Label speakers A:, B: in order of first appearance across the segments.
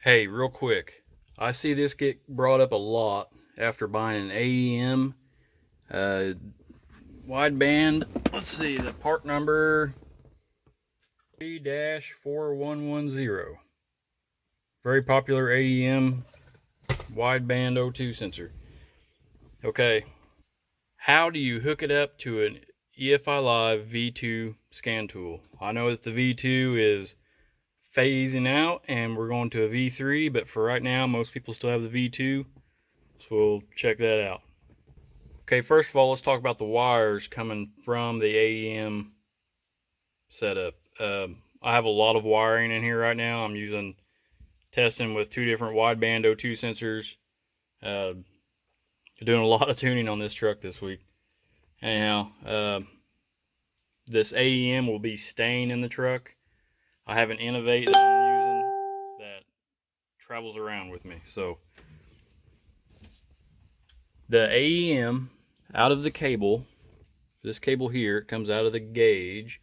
A: Hey, real quick, I see this get brought up a lot after buying an AEM uh, wideband. Let's see, the part number 3-4110. Very popular AEM wideband O2 sensor. Okay, how do you hook it up to an EFILIVE V2 scan tool? I know that the V2 is phasing out and we're going to a V3, but for right now, most people still have the V2. So we'll check that out. Okay, first of all, let's talk about the wires coming from the AEM setup. I have a lot of wiring in here right now. I'm testing with two different wideband O2 sensors. Doing a lot of tuning on this truck this week. Anyhow, this AEM will be staying in the truck. I have an Innovate that I'm using that travels around with me. So the AEM out of the cable, this cable here, it comes out of the gauge.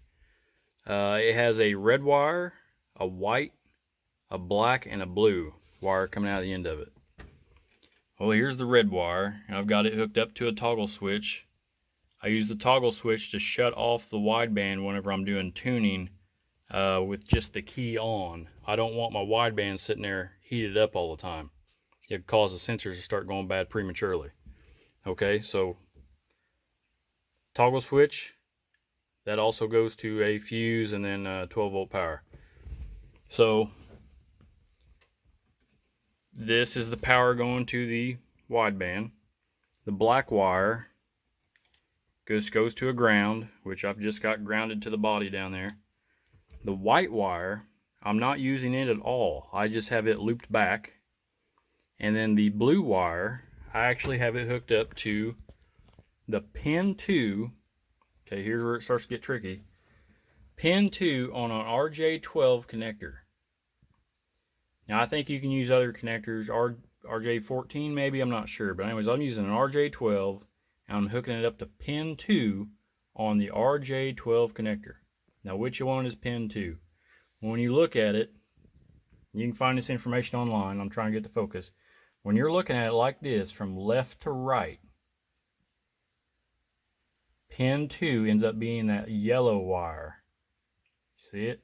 A: It has a red wire, a white, a black, and a blue wire coming out of the end of it. Well, here's the red wire, and I've got it hooked up to a toggle switch. I use the toggle switch to shut off the wideband whenever I'm doing tuning with just the key on. I don't want my wideband sitting there heated up all the time. It could cause the sensors to start going bad prematurely. Okay, so toggle switch, that also goes to a fuse and then 12 volt power. So this is the power going to the wideband. The black wire goes to a ground, which I've just got grounded to the body down there. The white wire, I'm not using it at all. I just have it looped back. And then the blue wire, I actually have it hooked up to the pin 2. Okay, here's where it starts to get tricky. Pin 2 on an RJ12 connector. Now, I think you can use other connectors, RJ14 maybe, I'm not sure. But anyways, I'm using an RJ12, and I'm hooking it up to pin 2 on the RJ12 connector. Now, which one is pin 2? When you look at it, you can find this information online. I'm trying to get the focus. When you're looking at it like this, from left to right, pin 2 ends up being that yellow wire. See it?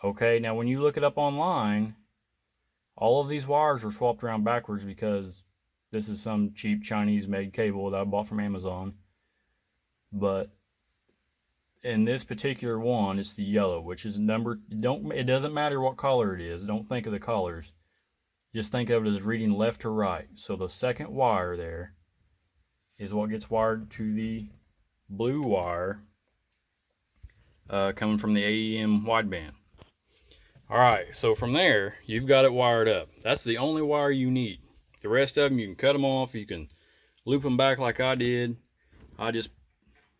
A: Okay, now when you look it up online, all of these wires are swapped around backwards because this is some cheap Chinese made cable that I bought from Amazon. But in this particular one, it's the yellow, which is number, it doesn't matter what color it is. Don't think of the colors. Just think of it as reading left to right. So the second wire there is what gets wired to the blue wire coming from the AEM wideband. All right, so from there, you've got it wired up. That's the only wire you need. The rest of them, you can cut them off. You can loop them back like I did. I just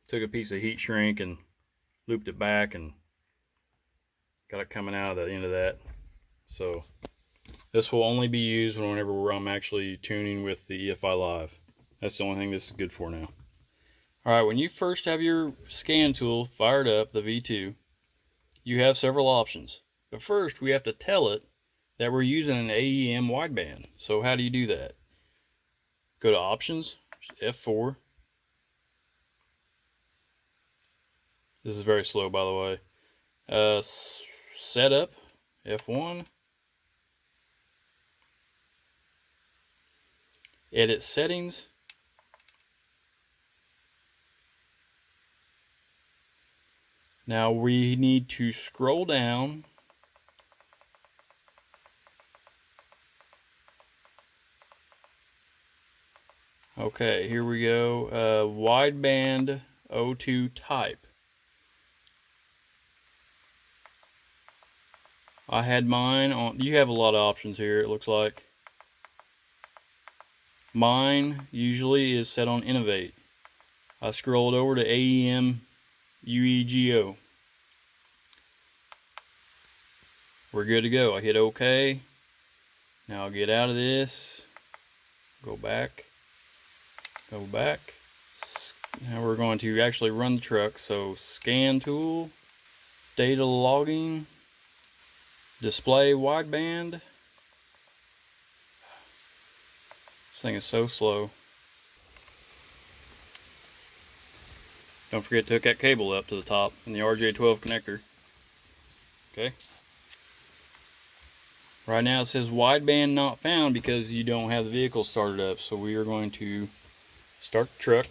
A: took a piece of heat shrink and looped it back and got it coming out of the end of that. So this will only be used whenever I'm actually tuning with the EFILIVE. That's the only thing this is good for now. All right, when you first have your scan tool fired up, the V2, you have several options. But first, we have to tell it that we're using an AEM wideband. So how do you do that? Go to Options, F4. This is very slow, by the way. Setup, F1. Edit Settings. Now we need to scroll down. Okay, here we go. Wideband O2 type. I had mine on. You have a lot of options here, it looks like. Mine usually is set on Innovate. I scrolled over to AEM UEGO. We're good to go. I hit OK. Now I'll get out of this. Go back. Go back. Now we're going to actually run the truck. So scan tool, data logging. Display wideband. This thing is so slow. Don't forget to hook that cable up to the top in the RJ12 connector. Okay. Right now it says wideband not found because you don't have the vehicle started up. So we are going to start the truck.